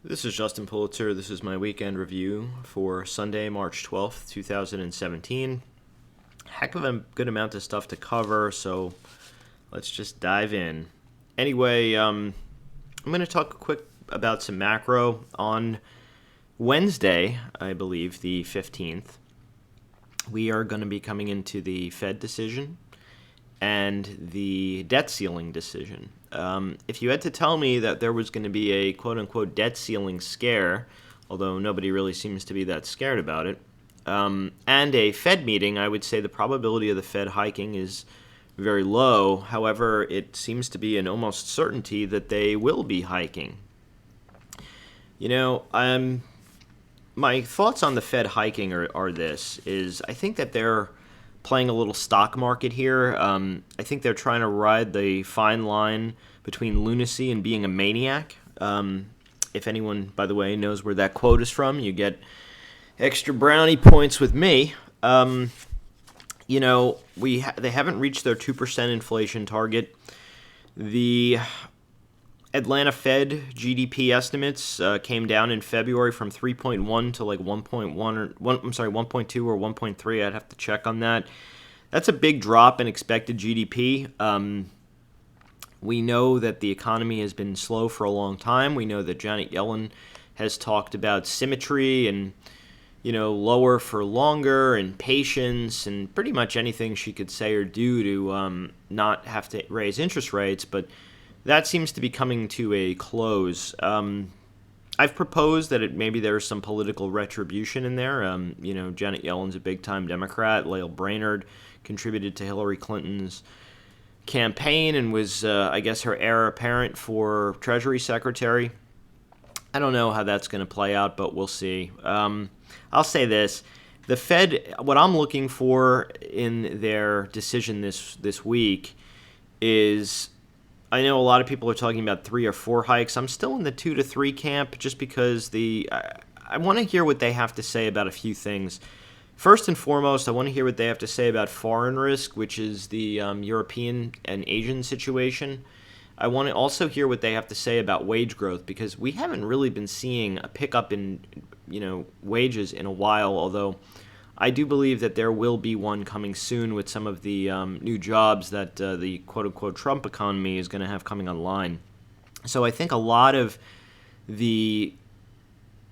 This is Justin Pulitzer. This is my weekend review for Sunday, March 12th, 2017. Heck of a good amount of stuff to cover, so let's just dive in. Anyway, I'm going to talk quick about some macro. On Wednesday, I believe, the 15th, we are going to be coming into the Fed decision and the debt ceiling decision. If you had to tell me that there was going to be a quote-unquote debt ceiling scare, although nobody really seems to be that scared about it, and a Fed meeting, I would say the probability of the Fed hiking is very low. However, it seems to be an almost certainty that they will be hiking. My thoughts on the Fed hiking are this, is I think that they're playing a little stock market here. I think they're trying to ride the fine line between lunacy and being a maniac. If anyone, by the way, knows where that quote is from, you get extra brownie points with me. They haven't reached their 2% inflation target. The Atlanta Fed GDP estimates came down in February from 3.1 to like 1.1 1.2 or 1.3. I'd have to check on that. That's a big drop in expected GDP. We know that the economy has been slow for a long time. We know that Janet Yellen has talked about symmetry and lower for longer and patience and pretty much anything she could say or do to not have to raise interest rates, but that seems to be coming to a close. I've proposed that maybe there's some political retribution in there. Janet Yellen's a big-time Democrat. Lael Brainerd contributed to Hillary Clinton's campaign and was, I guess, her heir apparent for Treasury Secretary. I don't know how that's going to play out, but we'll see. I'll say this. The Fed, what I'm looking for in their decision this week is, I know a lot of people are talking about 3 or 4 hikes. I'm still in the 2 to 3 camp just because I want to hear what they have to say about a few things. First and foremost, I want to hear what they have to say about foreign risk, which is the European and Asian situation. I want to also hear what they have to say about wage growth, because we haven't really been seeing a pickup in wages in a while, although I do believe that there will be one coming soon with some of the new jobs that the quote-unquote Trump economy is going to have coming online. So I think a lot of the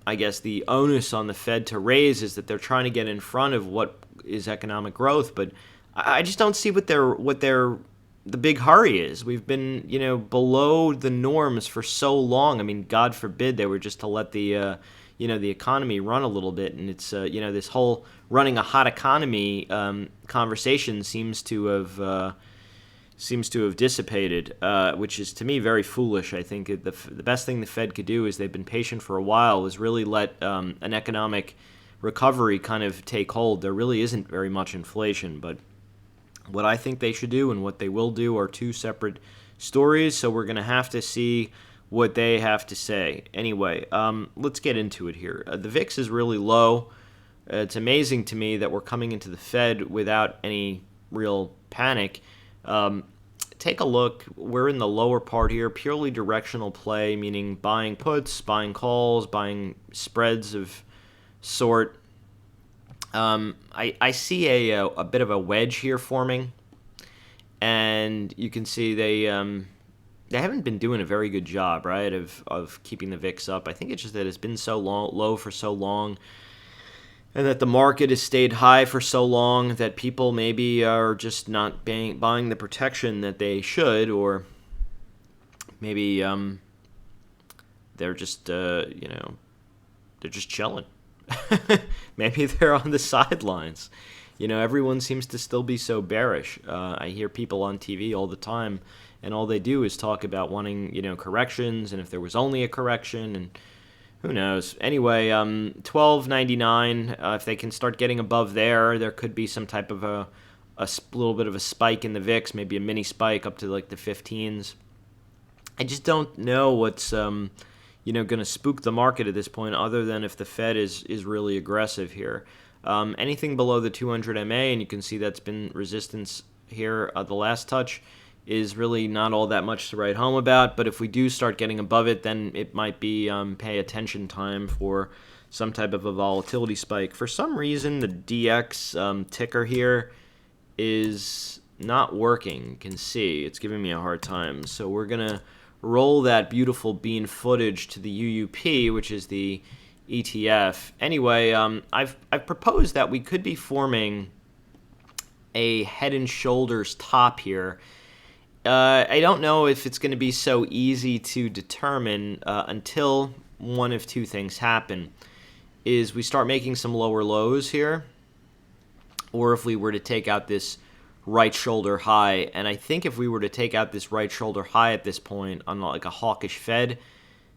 onus on the Fed to raise is that they're trying to get in front of what is economic growth, but I just don't see what the big hurry is. We've been, below the norms for so long. I mean, God forbid they were just to let the economy run a little bit, and it's this whole running a hot economy conversation seems to have dissipated, which is to me very foolish. I think the best thing the Fed could do, is they've been patient for a while, is really let an economic recovery kind of take hold. There really isn't very much inflation, but what I think they should do and what they will do are two separate stories, so we're going to have to see what they have to say. Anyway, let's get into it here. The VIX is really low. It's amazing to me that we're coming into the Fed without any real panic. Take a look. We're in the lower part here, purely directional play, meaning buying puts, buying calls, buying spreads of sort. I see a bit of a wedge here forming, and you can see they haven't been doing a very good job, right, of keeping the VIX up. I think it's just that it's been so low for so long, and that the market has stayed high for so long that people maybe are just not buying the protection that they should, or maybe they're just they're just chilling. Maybe they're on the sidelines. Everyone seems to still be so bearish. I hear people on TV all the time, and all they do is talk about wanting, corrections, and if there was only a correction, and who knows. Anyway, 12.99. If they can start getting above there could be some type of a little bit of a spike in the VIX, maybe a mini spike up to like the 15s. I just don't know what's going to spook the market at this point, other than if the Fed is really aggressive here. Anything below the 200 MA, and you can see that's been resistance here. The last touch is really not all that much to write home about. But if we do start getting above it, then it might be pay attention time for some type of a volatility spike. For some reason, the DX ticker here is not working. You can see it's giving me a hard time. So we're going to roll that beautiful bean footage to the UUP, which is the ETF. Anyway, I've proposed that we could be forming a head and shoulders top here. I don't know if it's going to be so easy to determine until one of two things happen. Is we start making some lower lows here, or if we were to take out this right shoulder high. And I think if we were to take out this right shoulder high at this point on like a hawkish Fed,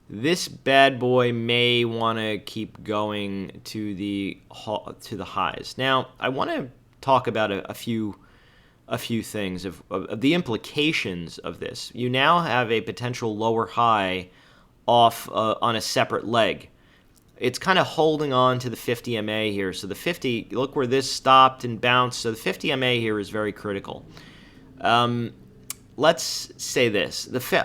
this bad boy may want to keep going to the highs. Now, I want to talk about a few things of the implications of this. You now have a potential lower high off on a separate leg. It's kind of holding on to the 50 MA here. So the 50, look where this stopped and bounced. So the 50 MA here is very critical. Let's say this. The Fed,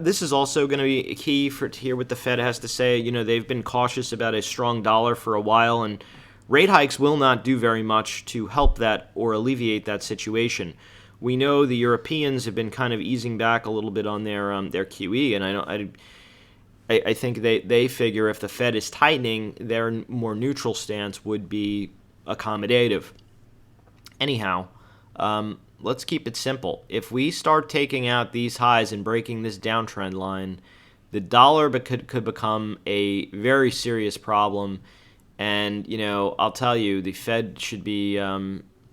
this is also going to be key to hear what the Fed has to say. You know, they've been cautious about a strong dollar for a while, and rate hikes will not do very much to help that or alleviate that situation. We know the Europeans have been kind of easing back a little bit on their QE, and I think they figure if the Fed is tightening, their more neutral stance would be accommodative. Anyhow, let's keep it simple. If we start taking out these highs and breaking this downtrend line, the dollar could become a very serious problem. And, you know, I'll tell you, the Fed should be a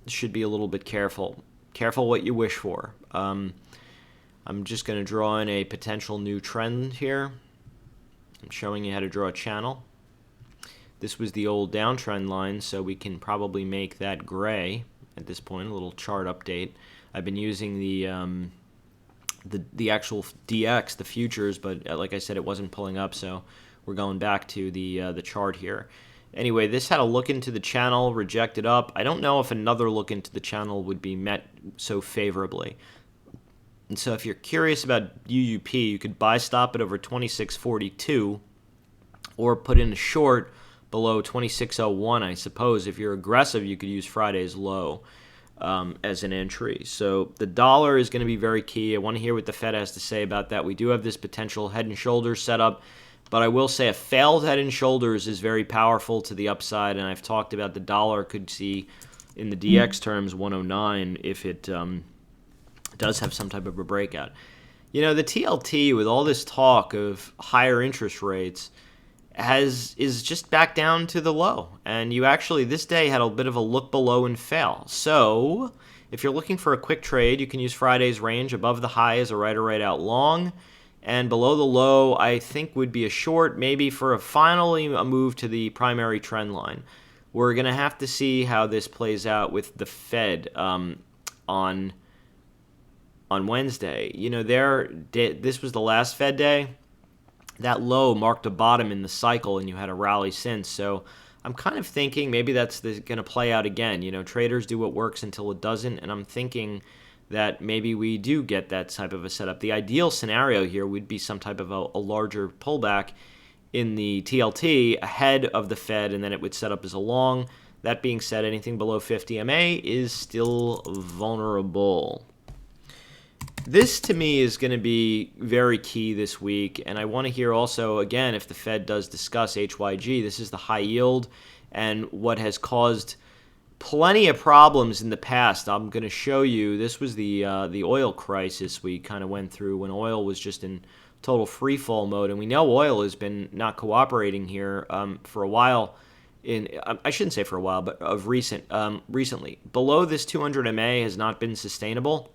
little bit careful. Careful what you wish for. I'm just going to draw in a potential new trend here. I'm showing you how to draw a channel. This was the old downtrend line, so we can probably make that gray at this point. A little chart update. I've been using the actual DX, the futures, but like I said, it wasn't pulling up, so we're going back to the chart here. Anyway, this had a look into the channel, rejected up. I don't know if another look into the channel would be met so favorably. And so if you're curious about UUP, you could buy stop it over 26.42 or put in a short below 26.01, I suppose. If you're aggressive, you could use Friday's low as an entry. So the dollar is going to be very key. I want to hear what the Fed has to say about that. We do have this potential head and shoulders set up, but I will say a failed head and shoulders is very powerful to the upside, and I've talked about the dollar could see in the DX terms 109 if it does have some type of a breakout. You know, the TLT, with all this talk of higher interest rates, is just back down to the low. And you actually, this day, had a bit of a look below and fail. So if you're looking for a quick trade, you can use Friday's range. Above the high is a right or right out long. And below the low, I think, would be a short, maybe for finally a move to the primary trend line. We're going to have to see how this plays out with the Fed on Wednesday. You know, this was the last Fed day. That low marked a bottom in the cycle, and you had a rally since. So I'm kind of thinking maybe that's going to play out again. You know, traders do what works until it doesn't, and I'm thinking that maybe we do get that type of a setup. The ideal scenario here would be some type of a larger pullback in the TLT ahead of the Fed, and then it would set up as a long. That being said, anything below 50 MA is still vulnerable. This, to me, is going to be very key this week, and I want to hear also, again, if the Fed does discuss HYG. This is the high yield, and what has caused plenty of problems in the past. I'm going to show you, this was the oil crisis we kind of went through when oil was just in total free fall mode, and we know oil has been not cooperating here for a while. I shouldn't say for a while, but recently. Below this 200 MA has not been sustainable,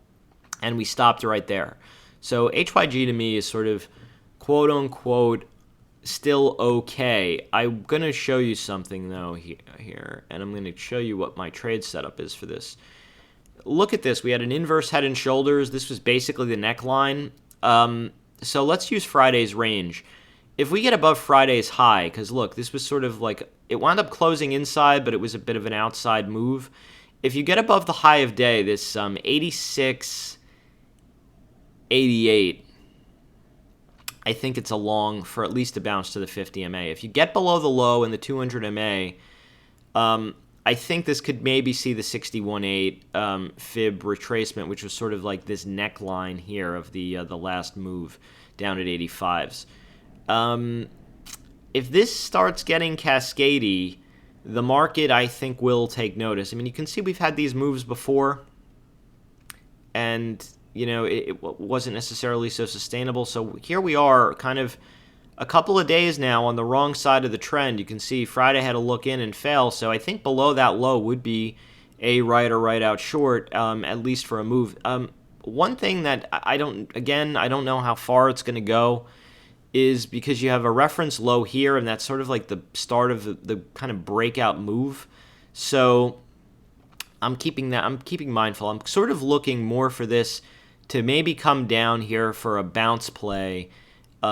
and we stopped right there. So HYG to me is sort of quote-unquote still okay. I'm going to show you something, though, here, and I'm going to show you what my trade setup is for this. Look at this. We had an inverse head and shoulders. This was basically the neckline. So let's use Friday's range. If we get above Friday's high, because look, this was sort of like, it wound up closing inside, but it was a bit of an outside move. If you get above the high of day, this 86 88, I think it's a long for at least a bounce to the 50 MA. If you get below the low in the 200 MA, I think this could maybe see the 61.8 fib retracement, which was sort of like this neckline here of the last move down at 85s. If this starts getting cascadey, the market, I think, will take notice. I mean, you can see we've had these moves before, and, you know, it wasn't necessarily so sustainable. So here we are, kind of a couple of days now on the wrong side of the trend. You can see Friday had a look in and fail, so I think below that low would be a right or right out short, at least for a move. One thing that I don't know how far it's going to go, is because you have a reference low here, and that's sort of like the start of the kind of breakout move. So I'm keeping mindful. I'm sort of looking more for this to maybe come down here for a bounce play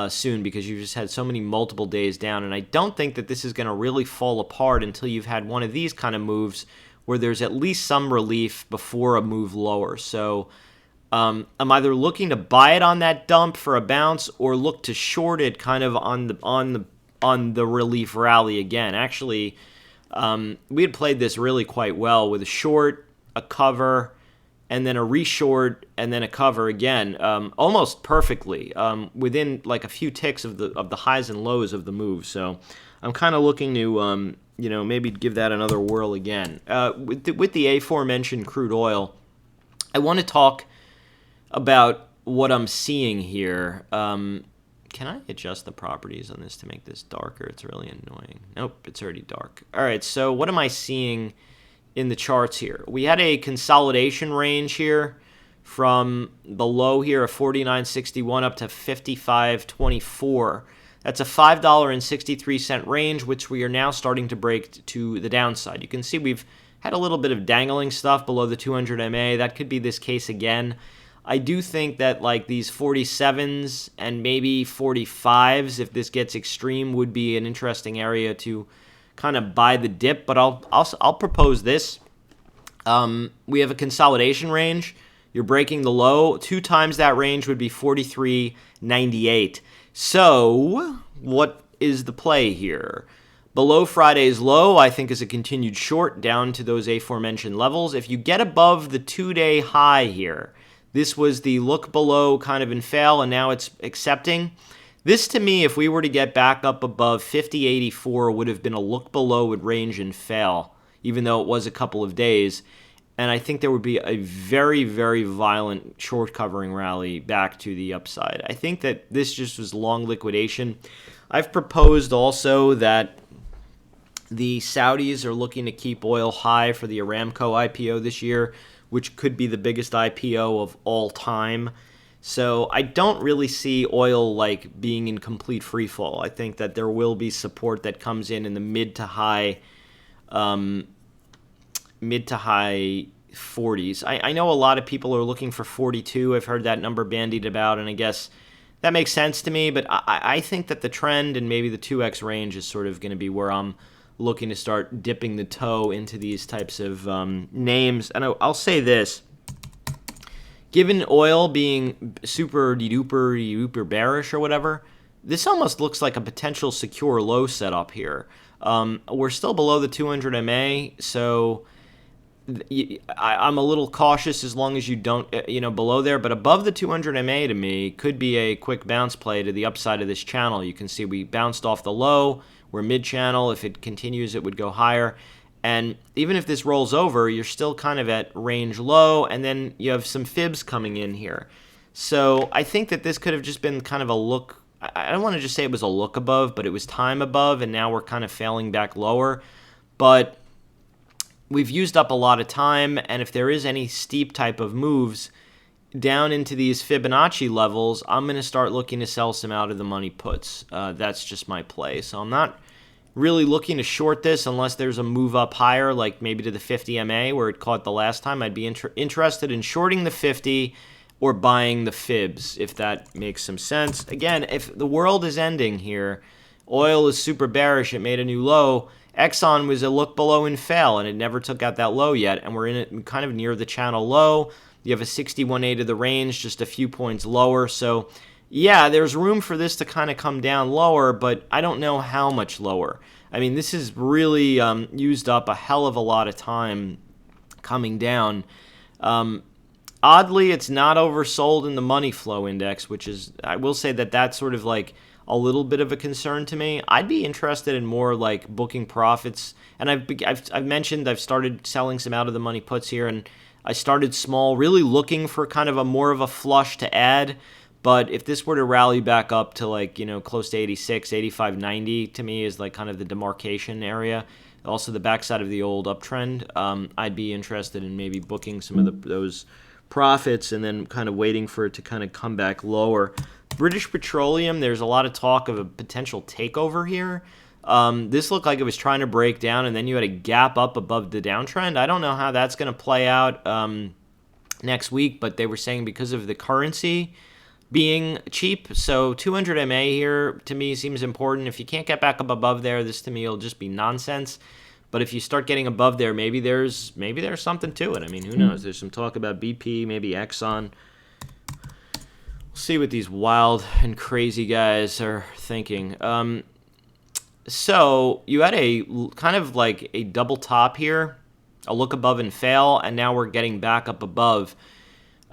soon, because you've just had so many multiple days down, and I don't think that this is going to really fall apart until you've had one of these kind of moves where there's at least some relief before a move lower. So I'm either looking to buy it on that dump for a bounce, or look to short it kind of on the relief rally again. Actually, we had played this really quite well with a short, a cover, and then a reshort, and then a cover again, almost perfectly, within like a few ticks of the highs and lows of the move. So I'm kind of looking to maybe give that another whirl again. With the aforementioned crude oil, I want to talk about what I'm seeing here. Can I adjust the properties on this to make this darker? It's really annoying. Nope, it's already dark. All right, so what am I seeing in the charts here? We had a consolidation range here from the low here of 49.61 up to 55.24. That's a $5.63 range, which we are now starting to break to the downside. You can see we've had a little bit of dangling stuff below the 200 MA. That could be this case again. I do think that like these 47s and maybe 45s, if this gets extreme, would be an interesting area to kind of buy the dip. But I'll propose this. We have a consolidation range. You're breaking the low. 2 times that range would be 43.98. So what is the play here? Below Friday's low, I think, is a continued short down to those aforementioned levels. If you get above the 2-day high here, this was the look below kind of and fail, and now it's accepting. This, to me, if we were to get back up above 50.84, would have been a look below with range and fail, even though it was a couple of days. And I think there would be a very, very violent short covering rally back to the upside. I think that this just was long liquidation. I've proposed also that the Saudis are looking to keep oil high for the Aramco IPO this year, which could be the biggest IPO of all time. So I don't really see oil like being in complete free fall. I think that there will be support that comes in the mid to high 40s. I know a lot of people are looking for 42. I've heard that number bandied about, and I guess that makes sense to me. But I think that the trend and maybe the 2x range is sort of going to be where I'm looking to start dipping the toe into these types of names. And I'll say this. Given oil being super duper bearish or whatever, this almost looks like a potential secure low setup here. We're still below the 200 MA, so I'm a little cautious as long as you don't, below there. But above the 200 MA to me could be a quick bounce play to the upside of this channel. You can see we bounced off the low. We're mid-channel. If it continues, it would go higher. And even if this rolls over, you're still kind of at range low, and then you have some fibs coming in here. So I think that this could have just been kind of a look. I don't want to just say it was a look above, but it was time above, and now we're kind of failing back lower. But we've used up a lot of time, and if there is any steep type of moves down into these Fibonacci levels, I'm going to start looking to sell some out of the money puts. That's just my play. So I'm not really looking to short this unless there's a move up higher, like maybe to the 50 MA where it caught the last time. I'd be interested in shorting the 50 or buying the fibs, if that makes some sense. Again, if the world is ending here, oil is super bearish, it made a new low. Exxon was a look below and fail, and it never took out that low yet, and we're in it kind of near the channel low. You have a 61A to the range, just a few points lower. So, yeah, there's room for this to kind of come down lower, but I don't know how much lower. I mean, this has really used up a hell of a lot of time coming down. Oddly, it's not oversold in the money flow index, which is, I will say that that's sort of like a little bit of a concern to me. I'd be interested in more like booking profits. And I've mentioned I've started selling some out of the money puts here, and I started small, really looking for kind of a more of a flush to add. But if this were to rally back up to like, close to 86, 85, 90 to me is like kind of the demarcation area. Also the backside of the old uptrend. I'd be interested in maybe booking some of those profits and then kind of waiting for it to kind of come back lower. British Petroleum, there's a lot of talk of a potential takeover here. This looked like it was trying to break down, and then you had a gap up above the downtrend. I don't know how that's going to play out next week, but they were saying because of the currency being cheap. So 200 MA here to me seems important. If you can't get back up above there, this to me will just be nonsense. But if you start getting above there, maybe there's something to it. I mean, who knows? There's some talk about BP, maybe Exxon. We'll see what these wild and crazy guys are thinking. So you had a kind of like a double top here, a look above and fail, and now we're getting back up above.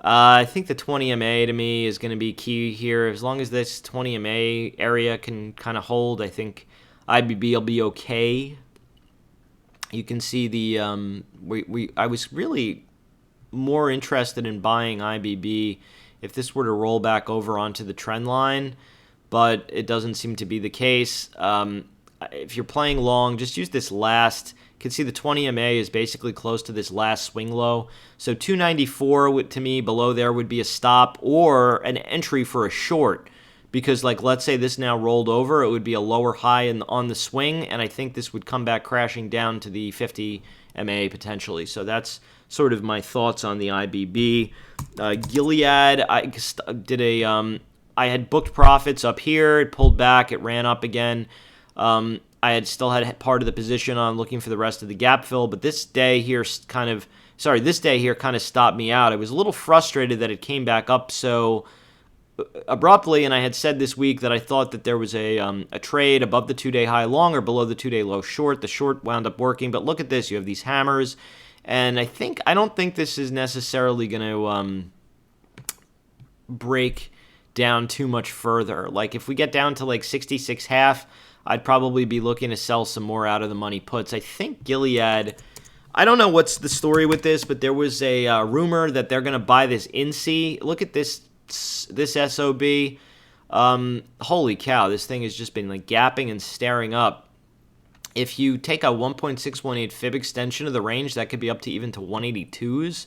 I think the 20 MA to me is going to be key here. As long as this 20 MA area can kind of hold, I think IBB will be okay. You can see the I was really more interested in buying IBB if this were to roll back over onto the trend line, but it doesn't seem to be the case. If you're playing long, just use this last. You can see the 20 MA is basically close to this last swing low. So 294 to me below there would be a stop or an entry for a short. Because, like, let's say this now rolled over, it would be a lower high on the swing, and I think this would come back crashing down to the 50 MA potentially. So that's sort of my thoughts on the IBB. Gilead, I had booked profits up here. It pulled back. It ran up again. I had still had part of the position on looking for the rest of the gap fill, but this day here kind of stopped me out. I was a little frustrated that it came back up so abruptly, and I had said this week that I thought that there was a trade above the 2-day high long or below the 2-day low short. The short wound up working, but look at this. You have these hammers, and I don't think this is necessarily going to break down too much further. Like if we get down to like 66.5, I'd probably be looking to sell some more out of the money puts. I think Gilead, I don't know what's the story with this, but there was a rumor that they're going to buy this INCY. Look at this SOB. Holy cow, this thing has just been like gapping and staring up. If you take a 1.618 fib extension of the range, that could be up to even to 182s.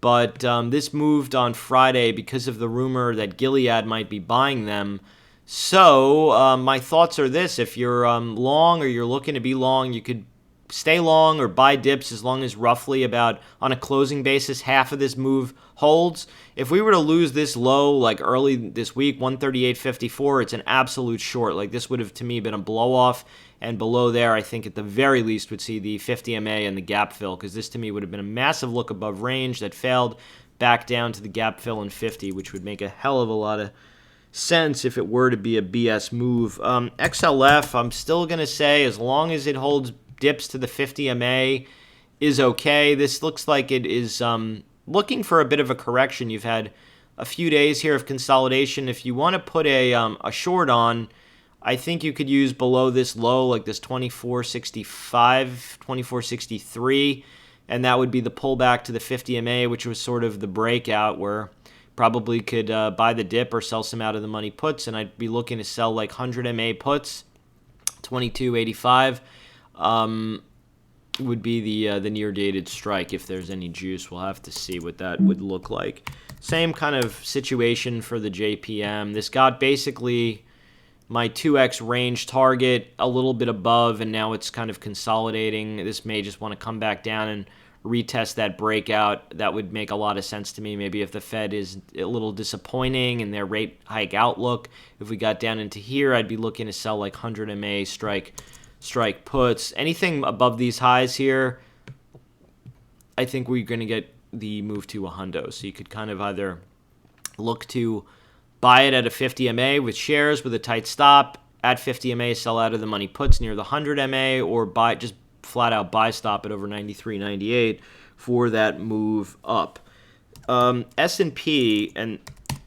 But this moved on Friday because of the rumor that Gilead might be buying them. So my thoughts are this. If you're long or you're looking to be long, you could stay long or buy dips as long as roughly about on a closing basis half of this move holds. If we were to lose this low like early this week, 138.54, it's an absolute short. Like this would have to me been a blow off, and below there I think at the very least would see the 50 MA and the gap fill, because this to me would have been a massive look above range that failed back down to the gap fill in 50, which would make a hell of a lot of sense if it were to be a BS move. XLF, I'm still going to say as long as it holds dips to the 50 MA is okay. This looks like it is looking for a bit of a correction. You've had a few days here of consolidation. If you want to put a short on, I think you could use below this low, like this 24.65, 24.63, and that would be the pullback to the 50 MA, which was sort of the breakout where probably could buy the dip or sell some out of the money puts, and I'd be looking to sell like 100 MA puts, 22.85. Would be the near dated strike if there's any juice. We'll have to see what that would look like. Same kind of situation for the JPM. This got basically my 2x range target a little bit above, and now it's kind of consolidating. This may just want to come back down and retest that breakout. That would make a lot of sense to me. Maybe if the Fed is a little disappointing in their rate hike outlook, if we got down into here, I'd be looking to sell like 100 MA strike puts. Anything above these highs here, I think we're going to get the move to a hundo. So you could kind of either look to buy it at a 50 MA with shares with a tight stop, at 50 MA sell out of the money puts near the 100 MA, or buy just flat out buy stop at over 93.98 for that move up. S&P, and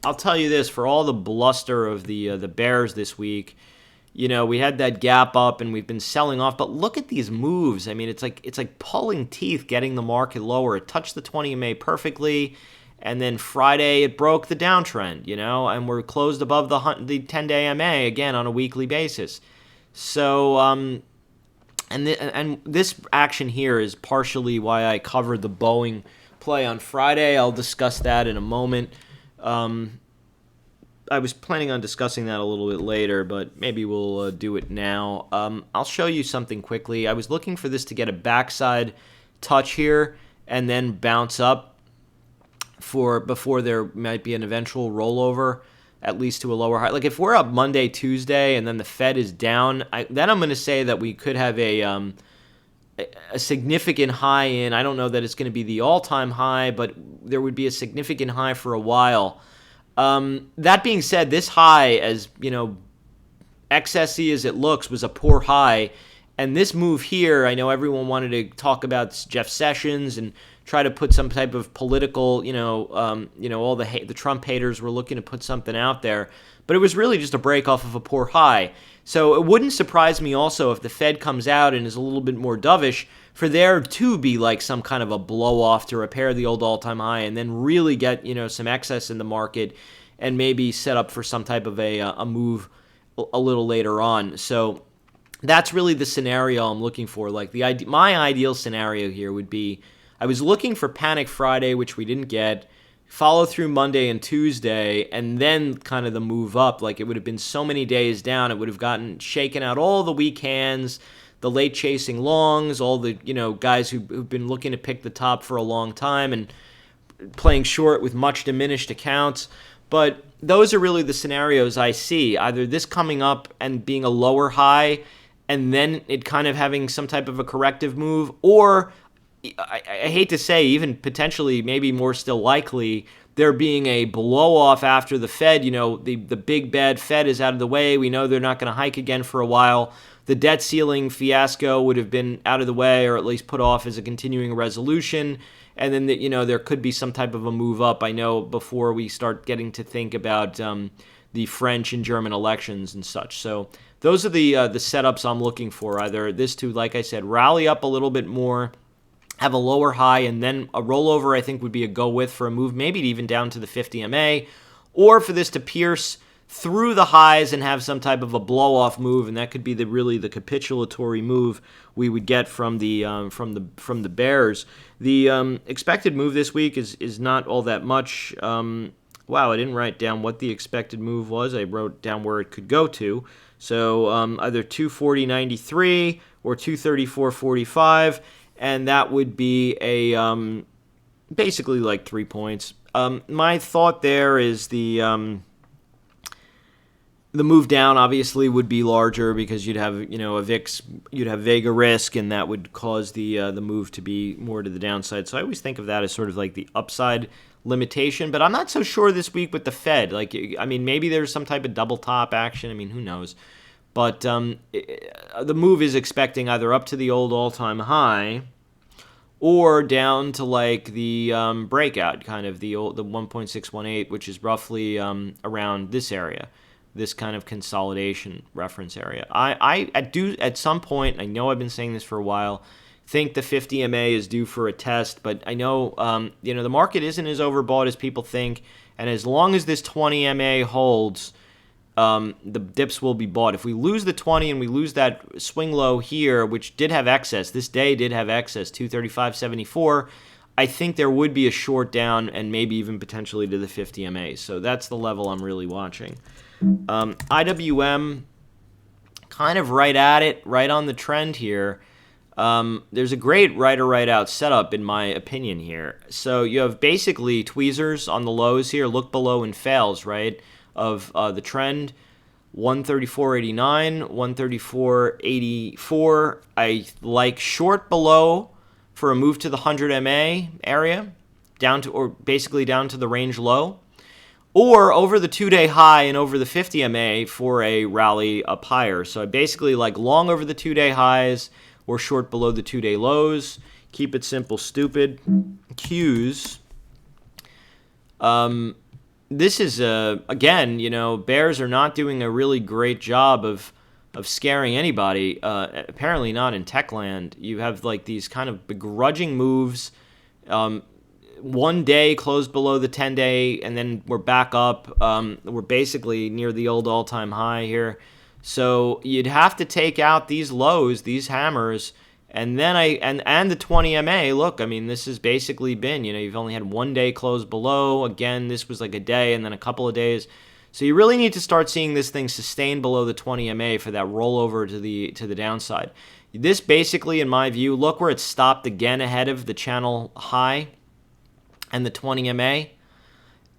I'll tell you this, for all the bluster of the bears this week, you know, we had that gap up and we've been selling off, but look at these moves. I mean, it's like pulling teeth getting the market lower. It touched the 20 MA perfectly, and then Friday it broke the downtrend, you know, and we're closed above the 10-day MA again on a weekly basis. So, and this action here is partially why I covered the Boeing play on Friday. I'll discuss that in a moment. I was planning on discussing that a little bit later, but maybe we'll do it now. I'll show you something quickly. I was looking for this to get a backside touch here and then bounce up before there might be an eventual rollover, at least to a lower high. Like if we're up Monday, Tuesday, and then the Fed is down, then I'm going to say that we could have a significant high in. I don't know that it's going to be the all-time high, but there would be a significant high for a while. That being said, this high, as you know, excessy as it looks, was a poor high. And this move here, I know everyone wanted to talk about Jeff Sessions and try to put some type of political, all the Trump haters were looking to put something out there. But it was really just a break off of a poor high. So it wouldn't surprise me also if the Fed comes out and is a little bit more dovish for there to be like some kind of a blow off to repair the old all-time high and then really get, some excess in the market and maybe set up for some type of a move a little later on. So that's really the scenario I'm looking for. Like my ideal scenario here would be I was looking for Panic Friday, which we didn't get, follow through Monday and Tuesday, and then kind of the move up. Like it would have been so many days down, it would have shaken out all the weak hands, the late chasing longs, all the guys who've been looking to pick the top for a long time and playing short with much diminished accounts. But those are really the scenarios I see, either this coming up and being a lower high and then it kind of having some type of a corrective move, or I hate to say, even potentially maybe more still likely, there being a blow-off after the Fed. The big bad Fed is out of the way. We know they're not going to hike again for a while. The debt ceiling fiasco would have been out of the way, or at least put off as a continuing resolution. And then, there could be some type of a move up, I know, before we start getting to think about the French and German elections and such. So those are the setups I'm looking for, either this to, like I said, rally up a little bit more, have a lower high, and then a rollover I think would be a go with for a move, maybe even down to the 50 MA, or for this to pierce through the highs and have some type of a blow-off move, and that could be the capitulatory move we would get from the bears. The expected move this week is not all that much. Wow, I didn't write down what the expected move was. I wrote down where it could go to. So either 240.93 or 234.45. And that would be a basically like 3 points. My thought there is the move down obviously would be larger because you'd have a VIX, you'd have Vega risk, and that would cause the move to be more to the downside. So I always think of that as sort of like the upside limitation. But I'm not so sure this week with the Fed. Like, I mean, maybe there's some type of double top action. I mean, who knows? But the move is expecting either up to the old all-time high or down to like the breakout, kind of the 1.618, which is roughly around this area, this kind of consolidation reference area. I do at some point, I know I've been saying this for a while, think the 50 MA is due for a test, but I know the market isn't as overbought as people think, and as long as this 20 MA holds, the dips will be bought. If we lose the 20 and we lose that swing low here, which did have excess, this day did have excess, 235.74, I think there would be a short down and maybe even potentially to the 50 MA. So that's the level I'm really watching. IWM, kind of right at it, right on the trend here. There's a great right or right out setup in my opinion here. So you have basically tweezers on the lows here, look below and fails, right, of the trend. 134.89, 134.84. I like short below for a move to the 100 MA area. down to, or basically down to the range low, or over the 2-day high and over the 50 MA for a rally up higher. So I basically like long over the 2-day highs or short below the 2-day lows. Keep it simple, stupid. Qs. This is, again, bears are not doing a really great job of scaring anybody. Apparently not in tech land. You have like these kind of begrudging moves. 1 day closed below the 10-day, and then we're back up. We're basically near the old all-time high here. So you'd have to take out these lows, these hammers, and then and the 20 MA. Look, I mean, this has basically been, you've only had 1 day close below. Again, this was like a day and then a couple of days. So you really need to start seeing this thing sustain below the 20 MA for that rollover to the downside. This basically, in my view, look where it stopped again ahead of the channel high and the 20 MA.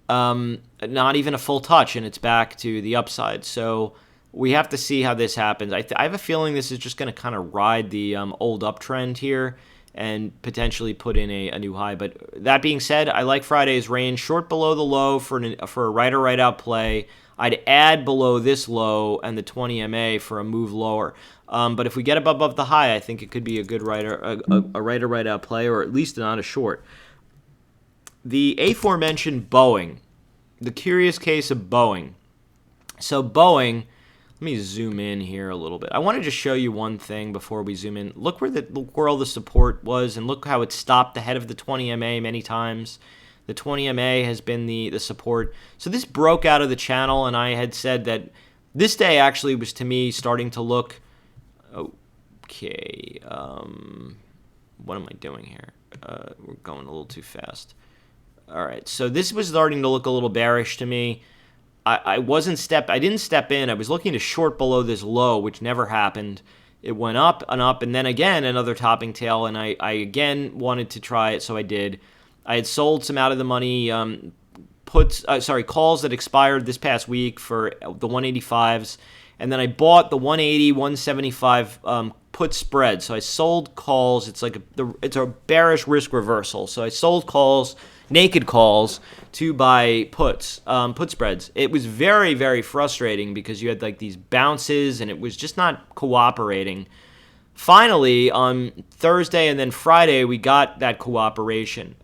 Not even a full touch, and it's back to the upside. So we have to see how this happens. I have a feeling this is just going to kind of ride the old uptrend here and potentially put in a new high. But that being said, I like Friday's range. Short below the low for a right or right out play. I'd add below this low and the 20 MA for a move lower. But if we get above the high, I think it could be a good right or right out play, or at least not a short. The aforementioned Boeing, the curious case of Boeing. So Boeing, let me zoom in here a little bit. I want to just show you one thing before we zoom in. Look where all the support was, and look how it stopped ahead of the 20 MA many times. The 20 MA has been the support. So this broke out of the channel, and I had said that this day actually was, to me, starting to look, okay, what am I doing here? We're going a little too fast. All right, so this was starting to look a little bearish to me. I didn't step in. I was looking to short below this low, which never happened. It went up and up, and then again another topping tail, and I again wanted to try it, so I did. I had sold some out of the money calls that expired this past week for the 185s, and then I bought the 180, 175 put spread. So I sold calls. It's a bearish risk reversal. So I sold calls, naked calls, to buy puts, put spreads. It was very, very frustrating because you had like these bounces and it was just not cooperating. Finally, on Thursday and then Friday, we got that cooperation.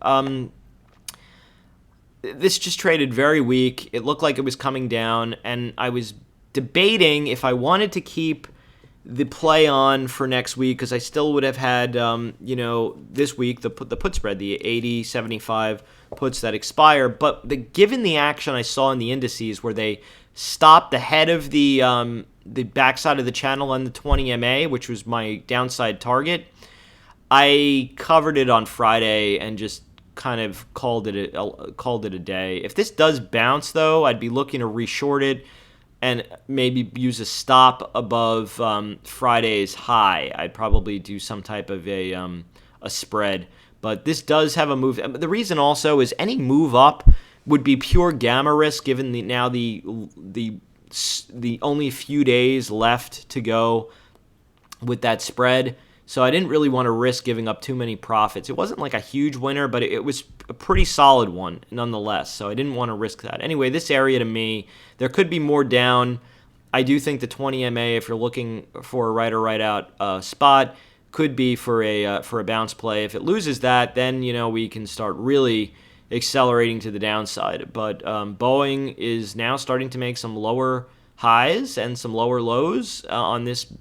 This just traded very weak. It looked like it was coming down, and I was debating if I wanted to keep the play on for next week, because I still would have had, this week, the put spread, the 80, 75 puts that expire. But given the action I saw in the indices where they stopped ahead of the backside of the channel on the 20 MA, which was my downside target, I covered it on Friday and just kind of called it a day. If this does bounce, though, I'd be looking to reshort it and maybe use a stop above Friday's high. I'd probably do some type of a spread. But this does have a move. The reason also is any move up would be pure gamma risk, given the only few days left to go with that spread. So I didn't really want to risk giving up too many profits. It wasn't like a huge winner, but it was a pretty solid one nonetheless. So I didn't want to risk that. Anyway, this area to me, there could be more down. I do think the 20 MA, if you're looking for a right or right out spot, could be for a bounce play. If it loses that, then we can start really accelerating to the downside. But Boeing is now starting to make some lower highs and some lower lows on this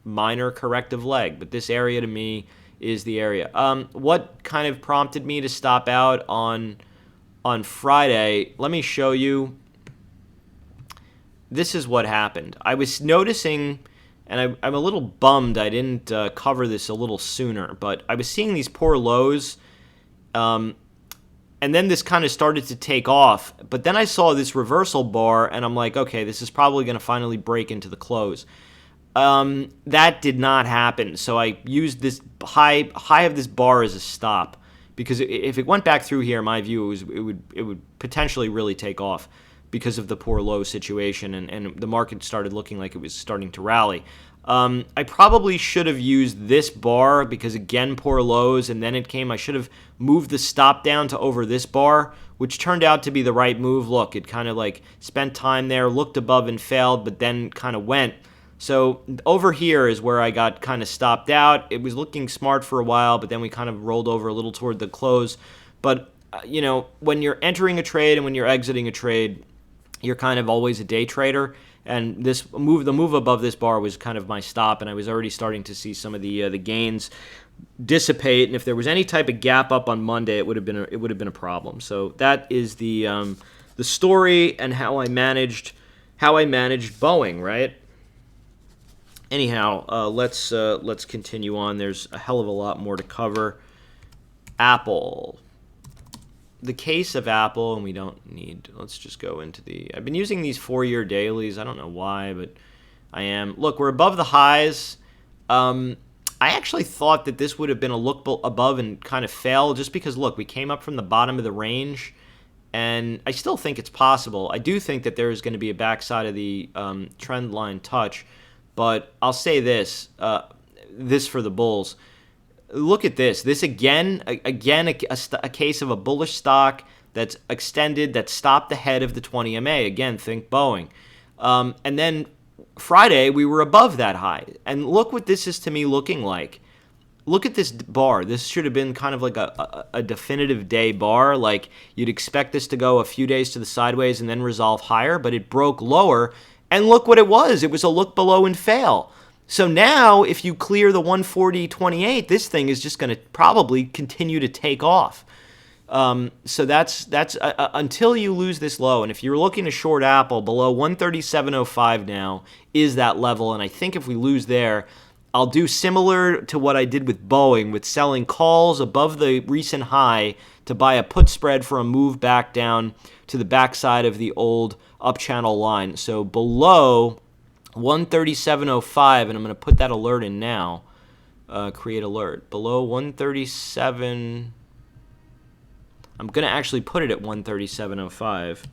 minor corrective leg. But this area to me is the area. What kind of prompted me to stop out on Friday? Let me show you. This is what happened. I was noticing, and I'm a little bummed I didn't cover this a little sooner, but I was seeing these poor lows, and then this kind of started to take off. But then I saw this reversal bar, and I'm like, okay, this is probably going to finally break into the close. That did not happen, so I used this high of this bar as a stop, because if it went back through here, in my view, it would potentially really take off because of the poor low situation, and the market started looking like it was starting to rally. I probably should have used this bar because, again, poor lows, and then it came. I should have moved the stop down to over this bar, which turned out to be the right move. Look, it kind of like spent time there, looked above and failed, but then kind of went. So over here is where I got kind of stopped out. It was looking smart for a while, but then we kind of rolled over a little toward the close. But, when you're entering a trade and when you're exiting a trade, you're kind of always a day trader. And the move above this bar was kind of my stop, and I was already starting to see some of the gains dissipate. And if there was any type of gap up on Monday, it would have been a problem. So that is the story and how I managed Boeing, right? Anyhow, let's continue on. There's a hell of a lot more to cover. Apple. The case of Apple, and we don't need, let's just go into I've been using these 4-year dailies. I don't know why, but I am. Look, we're above the highs. I actually thought that this would have been a look above and kind of fail just because, look, we came up from the bottom of the range, and I still think it's possible. I do think that there is going to be a backside of the trend line touch, but I'll say this for the bulls. Look at this. This a case of a bullish stock that's extended, that stopped ahead of the 20 MA. Again, think Boeing. And then Friday, we were above that high. And look what this is to me looking like. Look at this bar. This should have been kind of like a definitive day bar. Like you'd expect this to go a few days to the sideways and then resolve higher, but it broke lower. And look what it was. It was a look below and fail. So now, if you clear the 140.28, this thing is just going to probably continue to take off. So that's until you lose this low. And if you're looking to short Apple, below 137.05 now is that level. And I think if we lose there, I'll do similar to what I did with Boeing, with selling calls above the recent high to buy a put spread for a move back down to the backside of the old up channel line. So below 137.05, and I'm going to put that alert in now. Create alert. Below 137, I'm going to actually put it at 137.05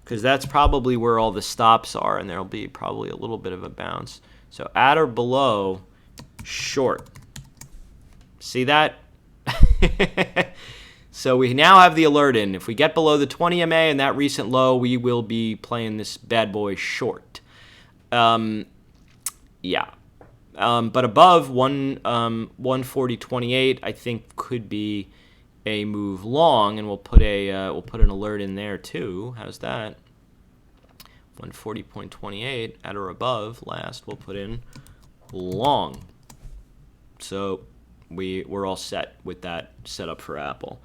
because that's probably where all the stops are, and there'll be probably a little bit of a bounce. So at or below, short. See that? So we now have the alert in. If we get below the 20 MA and that recent low, we will be playing this bad boy short. But above 140.28, I think could be a move long, and we'll put an alert in there too. How's that? 140.28 at or above. Last, we'll put in long. So we're all set with that setup for Apple.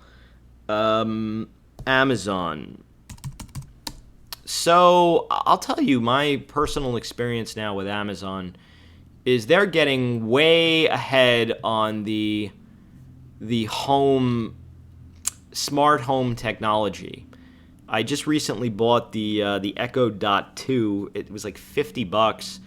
Amazon. So I'll tell you my personal experience now with Amazon is they're getting way ahead on the smart home technology. I just recently bought the Echo Dot 2. It was like $50,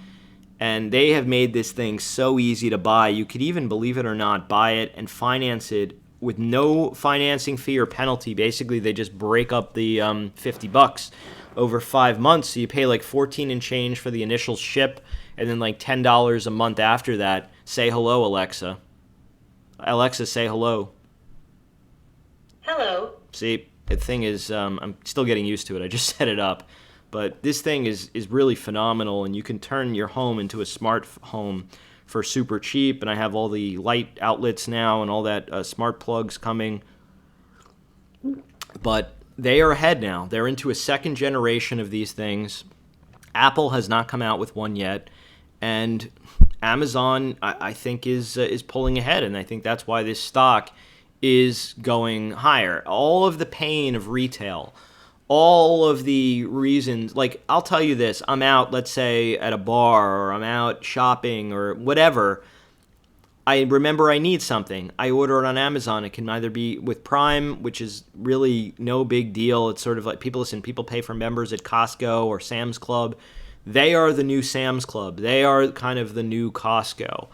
and they have made this thing so easy to buy. You could even, believe it or not, buy it and finance it with no financing fee or penalty. Basically, they just break up the $50 over 5 months. So you pay like 14 and change for the initial ship, and then like $10 a month after that. Say hello, Alexa. Alexa, say hello. Hello. See, the thing is, I'm still getting used to it. I just set it up. But this thing is really phenomenal, and you can turn your home into a smart home for super cheap. And I have all the light outlets now and all that smart plugs coming. But they are ahead now. They're into a second generation of these things. Apple has not come out with one yet. And Amazon, I think, is pulling ahead. And I think that's why this stock is going higher. All of the pain of retail, all of the reasons, like I'll tell you this, I'm out, let's say, at a bar, or I'm out shopping or whatever. I remember I need something. I order it on Amazon. It can either be with Prime, which is really no big deal. It's sort of like people pay for members at Costco or Sam's Club. They are the new Sam's Club. They are kind of the new Costco.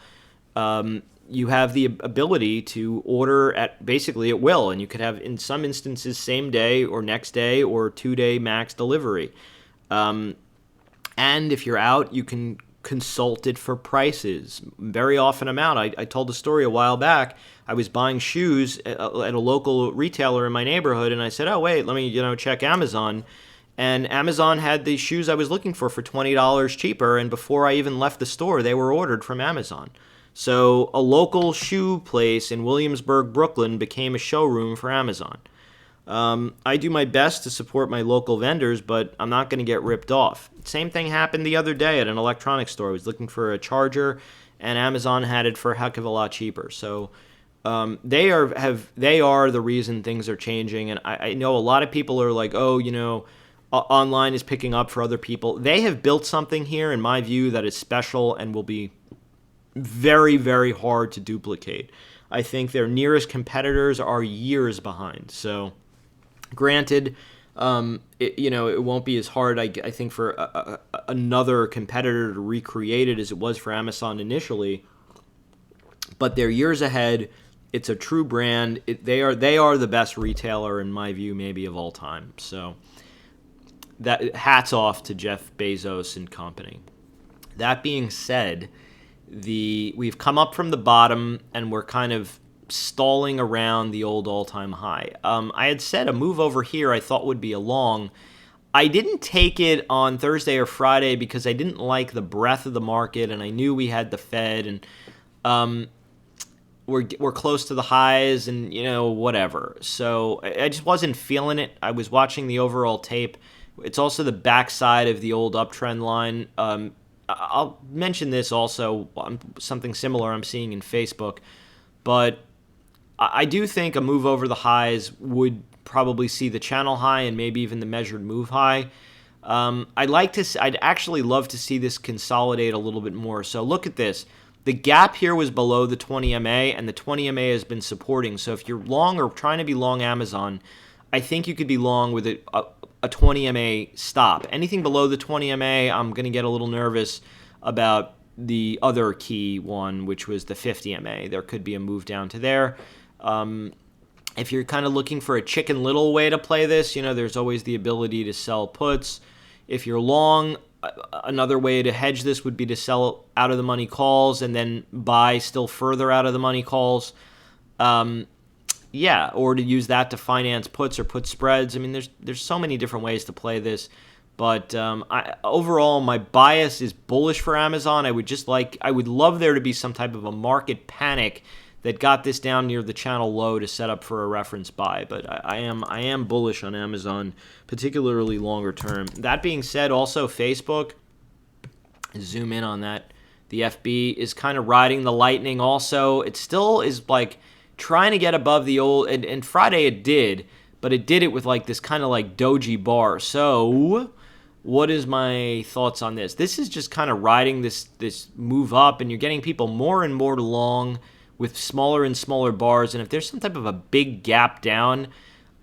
You have the ability to order at basically at will, and you could have, in some instances, same day or next day or 2-day max delivery. And if you're out, you can consulted for prices. Very often I'm out. I told the story a while back. I was buying shoes at a local retailer in my neighborhood, and I said, oh, wait, let me check Amazon. And Amazon had the shoes I was looking for $20 cheaper, and before I even left the store, they were ordered from Amazon. So a local shoe place in Williamsburg, Brooklyn became a showroom for Amazon. I do my best to support my local vendors, but I'm not going to get ripped off. Same thing happened the other day at an electronics store. I was looking for a charger, and Amazon had it for a heck of a lot cheaper. So they are the reason things are changing. And I know a lot of people are like, oh, online is picking up for other people. They have built something here, in my view, that is special and will be very, very hard to duplicate. I think their nearest competitors are years behind. So granted, it won't be as hard, I think, for another competitor to recreate it as it was for Amazon initially. But they're years ahead. It's a true brand. They are the best retailer, in my view, maybe of all time. So that hats off to Jeff Bezos and company. That being said, we've come up from the bottom and we're kind of stalling around the old all-time high. I had said a move over here I thought would be a long. I didn't take it on Thursday or Friday because I didn't like the breadth of the market, and I knew we had the Fed, and we're close to the highs, and whatever. So I just wasn't feeling it. I was watching the overall tape. It's also the backside of the old uptrend line. I'll mention this also, something similar I'm seeing in Facebook, but I do think a move over the highs would probably see the channel high and maybe even the measured move high. I'd actually love to see this consolidate a little bit more. So look at this. The gap here was below the 20 MA, and the 20 MA has been supporting. So if you're long or trying to be long Amazon, I think you could be long with a 20 MA stop. Anything below the 20 MA, I'm going to get a little nervous about the other key one, which was the 50 MA. There could be a move down to there. If you're kind of looking for a Chicken Little way to play this, there's always the ability to sell puts. If you're long, another way to hedge this would be to sell out of the money calls and then buy still further out of the money calls. Or to use that to finance puts or put spreads. I mean, there's so many different ways to play this. But overall, my bias is bullish for Amazon. I would love there to be some type of a market panic that got this down near the channel low to set up for a reference buy. But I am bullish on Amazon, particularly longer term. That being said, also Facebook, zoom in on that. The FB is kind of riding the lightning also. It still is like trying to get above the old, and Friday it did, but it did it with like this kind of like doji bar. So what is my thoughts on this? This is just kind of riding this move up, and you're getting people more and more long with smaller and smaller bars. And if there's some type of a big gap down,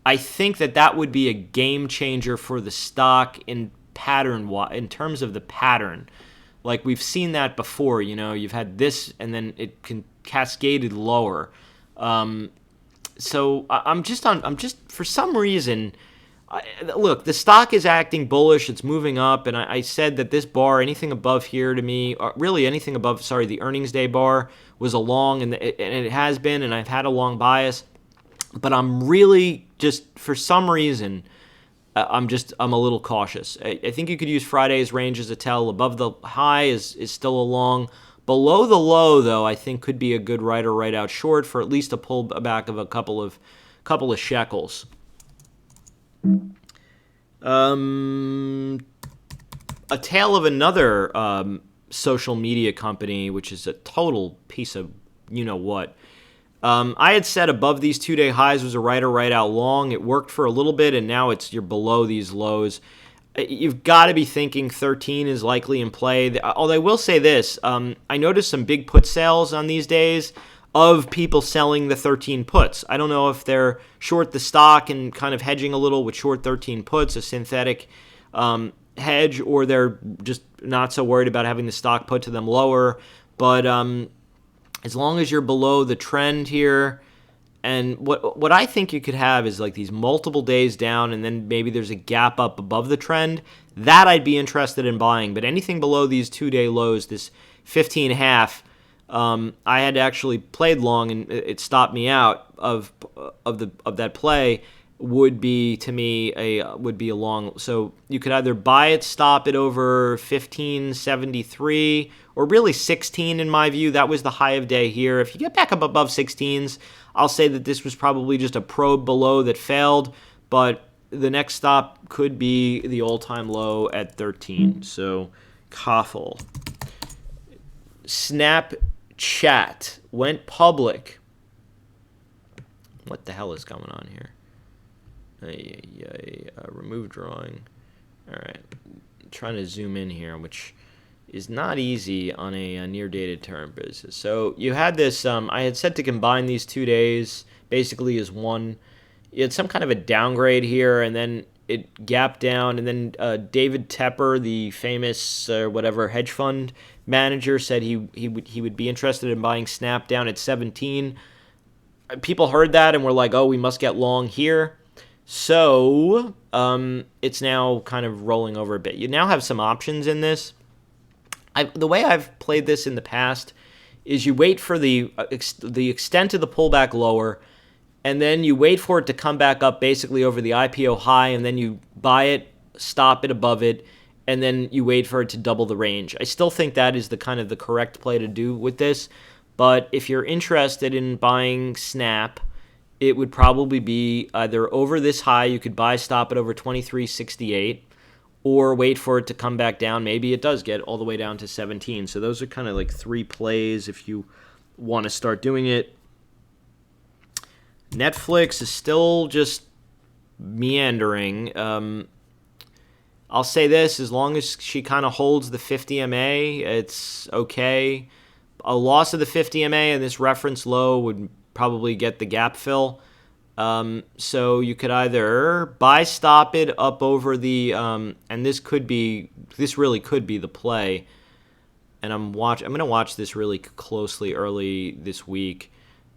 I think that would be a game changer for the stock in terms of the pattern. Like we've seen that before, you've had this and then it can cascaded lower. So I'm just for some reason, look, the stock is acting bullish. It's moving up. And I said that this bar, anything above here to me, really anything above, the earnings day bar was a long, and it has been, and I've had a long bias. But I'm really just, for some reason, I'm a little cautious. I think you could use Friday's range as a tell. Above the high is still a long. Below the low, though, I think could be a good right or right out short for at least a pullback of a couple of shekels. A tale of another social media company, which is a total piece of you-know-what. I had said above these 2-day highs was a right or right out long. It worked for a little bit, and now you're below these lows. You've got to be thinking 13 is likely in play. Although I will say this, I noticed some big put sales on these days of people selling the 13 puts. I don't know if they're short the stock and kind of hedging a little with short 13 puts, a synthetic hedge, or they're just not so worried about having the stock put to them lower. But as long as you're below the trend here, And what I think you could have is like these multiple days down, and then maybe there's a gap up above the trend. That I'd be interested in buying. But anything below these 2-day lows, this 15.5, I had actually played long, and it stopped me out of that play. Would be to me a long. So you could either buy it, stop it over 15.73, or really 16 in my view. That was the high of day here. If you get back up above 16s, I'll say that this was probably just a probe below that failed, but the next stop could be the all-time low at 13. So Koffel. Snapchat went public. What the hell is going on here? Remove drawing. All right, trying to zoom in here, which is not easy on a near-dated term basis. So you had this, I had said to combine these 2 days basically as one. You had some kind of a downgrade here, and then it gapped down, and then David Tepper, the famous whatever hedge fund manager, said he would be interested in buying Snap down at 17. People heard that and were like, oh, we must get long here. So it's now kind of rolling over a bit. You now have some options in this. The way I've played this in the past is you wait for the extent of the pullback lower, and then you wait for it to come back up basically over the IPO high, and then you buy it, stop it above it, and then you wait for it to double the range. I still think that is the kind of the correct play to do with this, but if you're interested in buying Snap, it would probably be either over this high, you could buy, stop it over 23.68, or wait for it to come back down. Maybe it does get all the way down to 17. So those are kind of like three plays if you want to start doing it. Netflix is still just meandering. I'll say this, as long as she kind of holds the 50 MA, it's okay. A loss of the 50 MA and this reference low would probably get the gap fill. So you could either buy, stop it up over the, and this really could be the play. And I'm going to watch this really closely early this week.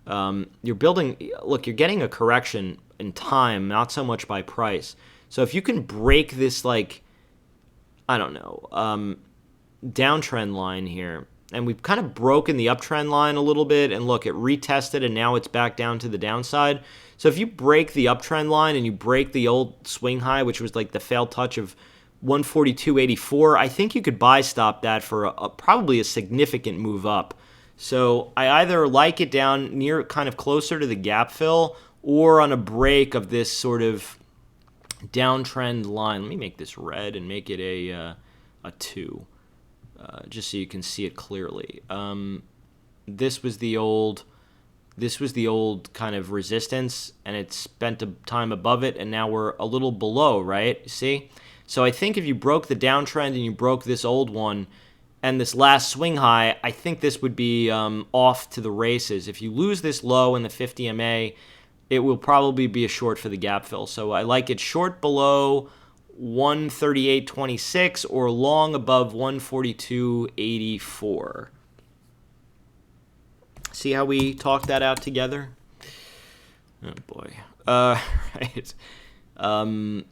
You're getting a correction in time, not so much by price. So if you can break this, downtrend line here, and we've kind of broken the uptrend line a little bit, and look, it retested, and now it's back down to the downside. So if you break the uptrend line and you break the old swing high, which was like the failed touch of 142.84, I think you could buy stop that for probably a significant move up. So I either like it down near kind of closer to the gap fill or on a break of this sort of downtrend line. Let me make this red and make it a 2. Just so you can see it clearly. This was the old kind of resistance, and it spent a time above it, and now we're a little below, right? See? So I think if you broke the downtrend and you broke this old one and this last swing high, I think this would be off to the races. If you lose this low in the 50 MA, it will probably be a short for the gap fill. So I like it short below 138.26 or long above 142.84. See how we talked that out together? Oh boy. Right.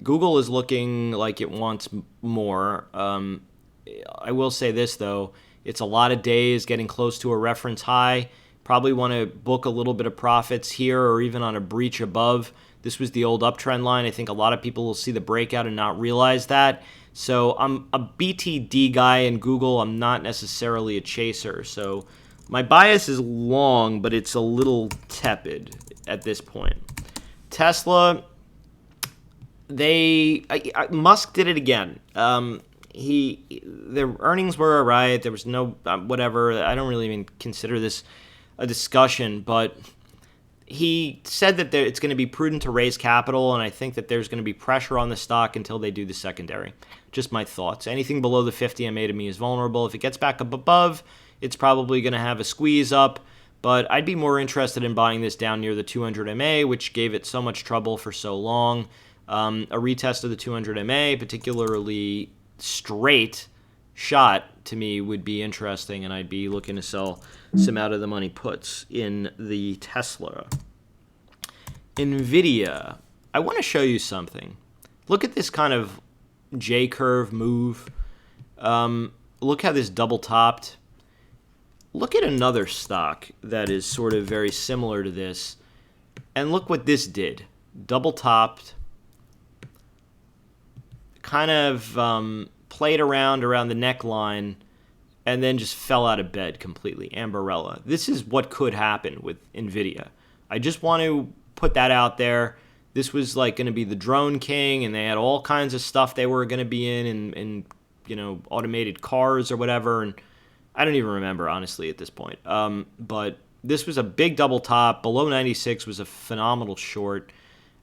Google is looking like it wants more. I will say this though, it's a lot of days getting close to a reference high. Probably want to book a little bit of profits here or even on a breach above. This was the old uptrend line. I think a lot of people will see the breakout and not realize that. So I'm a BTD guy in Google. I'm not necessarily a chaser. So my bias is long, but it's a little tepid at this point. Tesla, Musk did it again. Their earnings were all right. There was no whatever. I don't really even consider this a discussion, but he said that it's going to be prudent to raise capital, and I think that there's going to be pressure on the stock until they do the secondary. Just my thoughts. Anything below the 50 MA to me is vulnerable. If it gets back up above, it's probably going to have a squeeze up, but I'd be more interested in buying this down near the 200 MA, which gave it so much trouble for so long. A retest of the 200 MA, particularly straight shot, to me would be interesting, and I'd be looking to sell some out of the money puts in the Tesla. NVIDIA. I want to show you something. Look at this kind of J-curve move. Look how this double topped. Look at another stock that is sort of very similar to this. And look what this did. Double topped. Kind of played around the neckline. And then just fell out of bed completely. Ambarella. This is what could happen with NVIDIA. I just want to put that out there. This was like going to be the drone king, and they had all kinds of stuff they were going to be in, and you know, automated cars or whatever. And I don't even remember, honestly, at this point. But this was a big double top. Below 96 was a phenomenal short.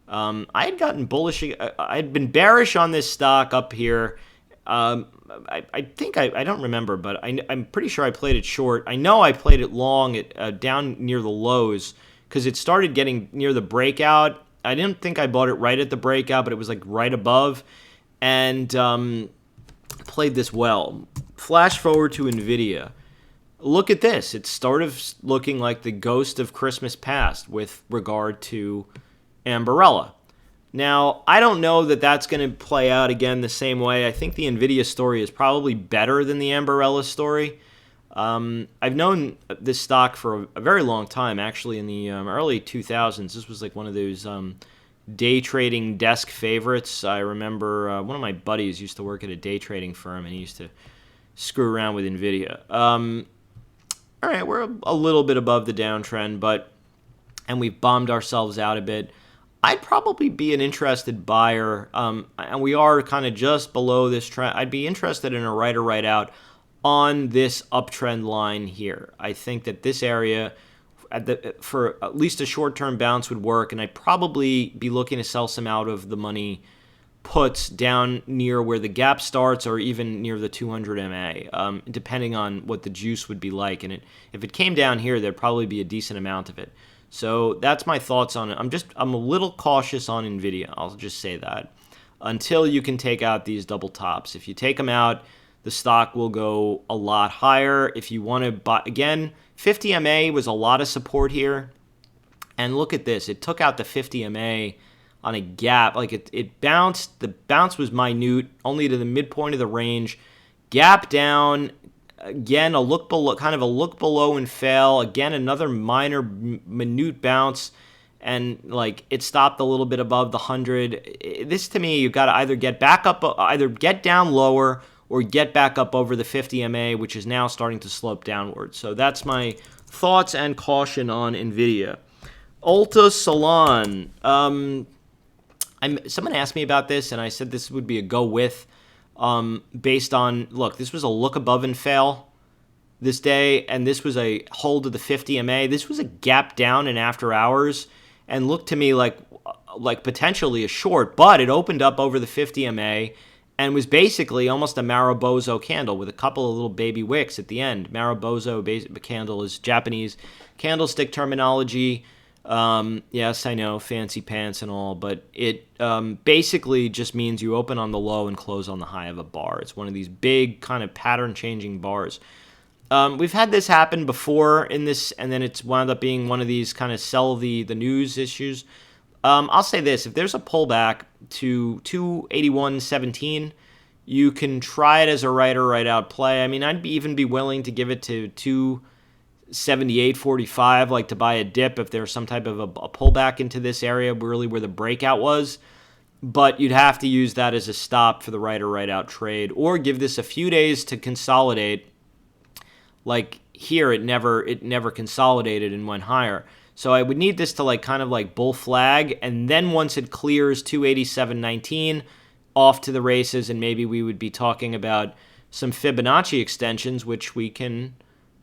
I had gotten bullish. I had been bearish on this stock up here. I think I don't remember, but I'm pretty sure I played it short. I know I played it long at down near the lows because it started getting near the breakout. I didn't think I bought it right at the breakout, but it was like right above, and played this well. Flash forward to NVIDIA. Look at this. It's sort of looking like the ghost of Christmas past with regard to Ambarella. Now, I don't know that that's going to play out again the same way. I think the NVIDIA story is probably better than the Ambarella story. I've known this stock for a very long time, actually, in the early 2000s. This was like one of those day trading desk favorites. I remember one of my buddies used to work at a day trading firm, and he used to screw around with NVIDIA. All right, we're a little bit above the downtrend, and we've bombed ourselves out a bit. I'd probably be an interested buyer, and we are kind of just below this trend. I'd be interested in a right or right out on this uptrend line here. I think that this area, for at least a short-term bounce, would work, and I'd probably be looking to sell some out of the money puts down near where the gap starts or even near the 200 MA, depending on what the juice would be like. And if it came down here, there'd probably be a decent amount of it. So that's my thoughts on it. I'm a little cautious on NVIDIA. I'll just say that until you can take out these double tops. If you take them out, the stock will go a lot higher. If you want to buy, again, 50 MA was a lot of support here. And look at this. It took out the 50 MA on a gap. Like it bounced. The bounce was minute, only to the midpoint of the range. Gap down. Again, a look below, kind of a look below and fail. Again, another minor, minute bounce, and like it stopped a little bit above the 100. This to me, you've got to either get back up, either get down lower, or get back up over the 50 MA, which is now starting to slope downward. So that's my thoughts and caution on NVIDIA. ULTA Salon. Someone asked me about this, and I said this would be a go with. Based on, look, this was a look above and fail this day, and this was a hold of the 50 MA. This was a gap down in after hours, and looked to me like potentially a short, but it opened up over the 50 MA and was basically almost a Maribozo candle with a couple of little baby wicks at the end. Maribozo candle is Japanese candlestick terminology. Yes, I know, fancy pants and all, but it basically just means you open on the low and close on the high of a bar. It's one of these big kind of pattern-changing bars. We've had this happen before in this, and then it's wound up being one of these kind of sell the news issues. I'll say this. If there's a pullback to 281.17, you can try it as a right or right out play. I mean, I'd even be willing to give it to 278.45, like to buy a dip if there's some type of a pullback into this area, really where the breakout was. But you'd have to use that as a stop for the right or right out trade, or give this a few days to consolidate. Like here, it never consolidated and went higher. So I would need this to kind of bull flag, and then once it clears 287.19, off to the races, and maybe we would be talking about some Fibonacci extensions, which we can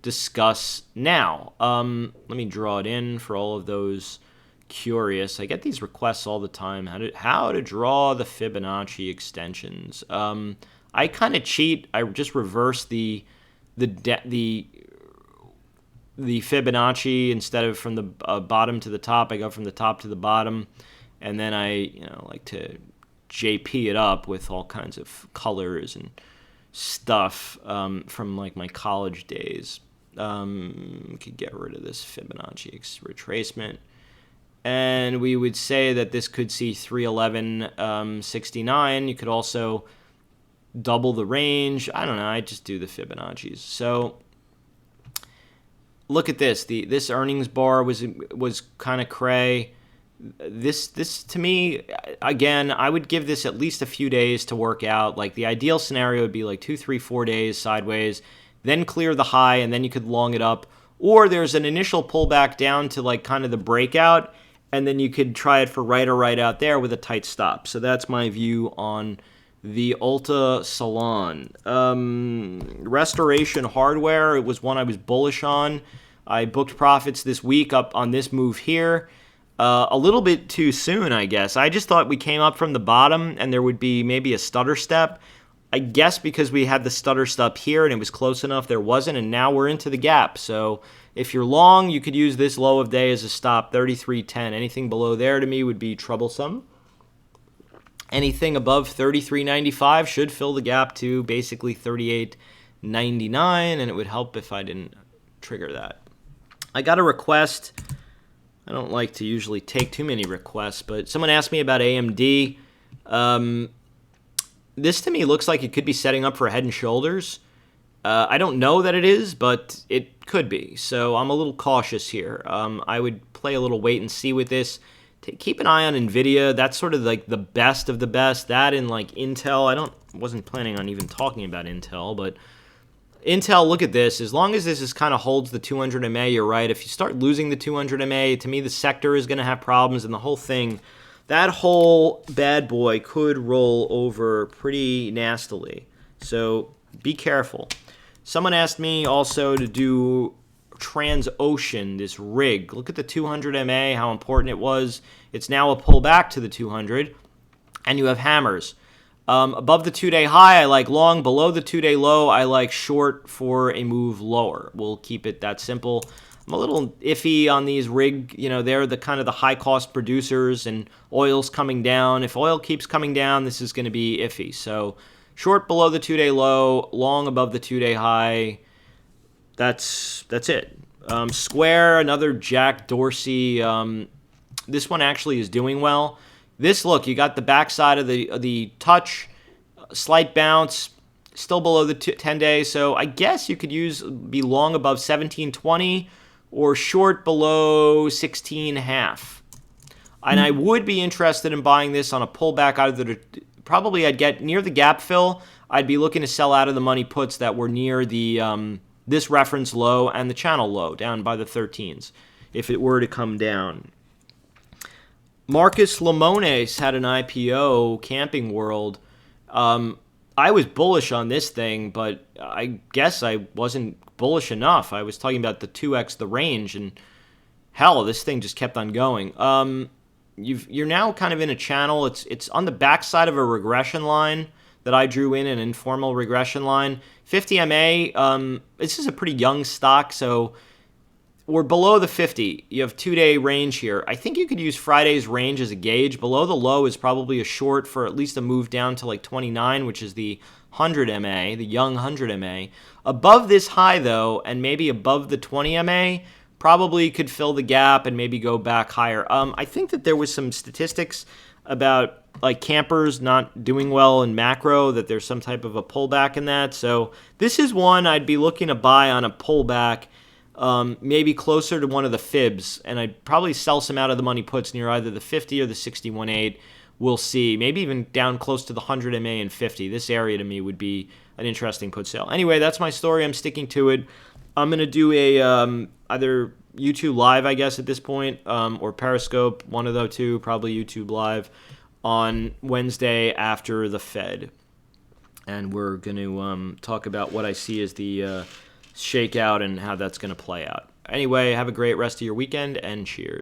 discuss now. Let me draw it in for all of those curious. I get these requests all the time. How to draw the Fibonacci extensions. I kind of cheat. I just reverse the Fibonacci instead of from the bottom to the top. I go from the top to the bottom, and then I like to JP it up with all kinds of colors and stuff from my college days. Could get rid of this Fibonacci retracement. And we would say that this could see 311.69. You could also double the range. I don't know. I just do the Fibonacci's. So look at this. This earnings bar was kind of cray. This to me, again, I would give this at least a few days to work out. Like the ideal scenario would be like 2, 3, 4 days sideways, then clear the high, and then you could long it up. Or there's an initial pullback down to like kind of the breakout, and then you could try it for right or right out there with a tight stop. So that's my view on the ULTA Salon. Restoration Hardware, it was one I was bullish on. I booked profits this week up on this move here. A little bit too soon, I guess. I just thought we came up from the bottom and there would be maybe a stutter step. I guess because we had the stutter step here and it was close enough, there wasn't, and now we're into the gap. So if you're long, you could use this low of day as a stop, 33.10. Anything below there to me would be troublesome. Anything above 33.95 should fill the gap to basically 38.99, and it would help if I didn't trigger that. I got a request. I don't like to usually take too many requests, but someone asked me about AMD. This to me looks like it could be setting up for Head and Shoulders. I don't know that it is, but it could be. So I'm a little cautious here. I would play a little wait and see with this. Keep an eye on NVIDIA. That's sort of like the best of the best. That and like Intel. I wasn't planning on even talking about Intel, but Intel, look at this. As long as this kind of holds the 200 MA, you're right. If you start losing the 200 MA, to me the sector is going to have problems, and the whole thing, that whole bad boy could roll over pretty nastily. So be careful. Someone asked me also to do Transocean, this rig. Look at the 200 MA, how important it was. It's now a pullback to the 200, and you have hammers. Above the 2-day high, I like long. Below the 2-day low, I like short for a move lower. We'll keep it that simple. I'm a little iffy on these rig. They're the kind of the high-cost producers, and oil's coming down. If oil keeps coming down, this is going to be iffy. So short below the 2-day low, long above the 2-day high. That's it. Square, another Jack Dorsey. This one actually is doing well. This, look, you got the backside of the touch, slight bounce, still below the 10-day. So I guess you could be long above 17.20 or short below 16.5. And I would be interested in buying this on a pullback out of the. Probably I'd get near the gap fill. I'd be looking to sell out of the money puts that were near the this reference low and the channel low down by the 13s if it were to come down. Marcus Lemones had an IPO, Camping World. I was bullish on this thing, but I guess I wasn't bullish enough. I was talking about the 2x the range, and hell, this thing just kept on going. You're now kind of in a channel. It's on the backside of a regression line that I drew in, an informal regression line. 50 MA, this is a pretty young stock, so we're below the 50. You have 2-day range here. I think you could use Friday's range as a gauge. Below the low is probably a short for at least a move down to like 29, which is the 100 MA, the young 100 MA. Above this high, though, and maybe above the 20 MA, probably could fill the gap and maybe go back higher. I think that there was some statistics about like campers not doing well in macro, that there's some type of a pullback in that. So this is one I'd be looking to buy on a pullback. Maybe closer to one of the fibs, and I'd probably sell some out of the money puts near either the 50 or the 61.8. We'll see. Maybe even down close to the 100 MA and 50. This area to me would be an interesting put sale. Anyway, that's my story. I'm sticking to it. I'm going to do a either YouTube Live, I guess, at this point, or Periscope, one of the two, probably YouTube Live, on Wednesday after the Fed. And we're going to talk about what I see as the shakeout and how that's going to play out. Anyway, have a great rest of your weekend, and cheers.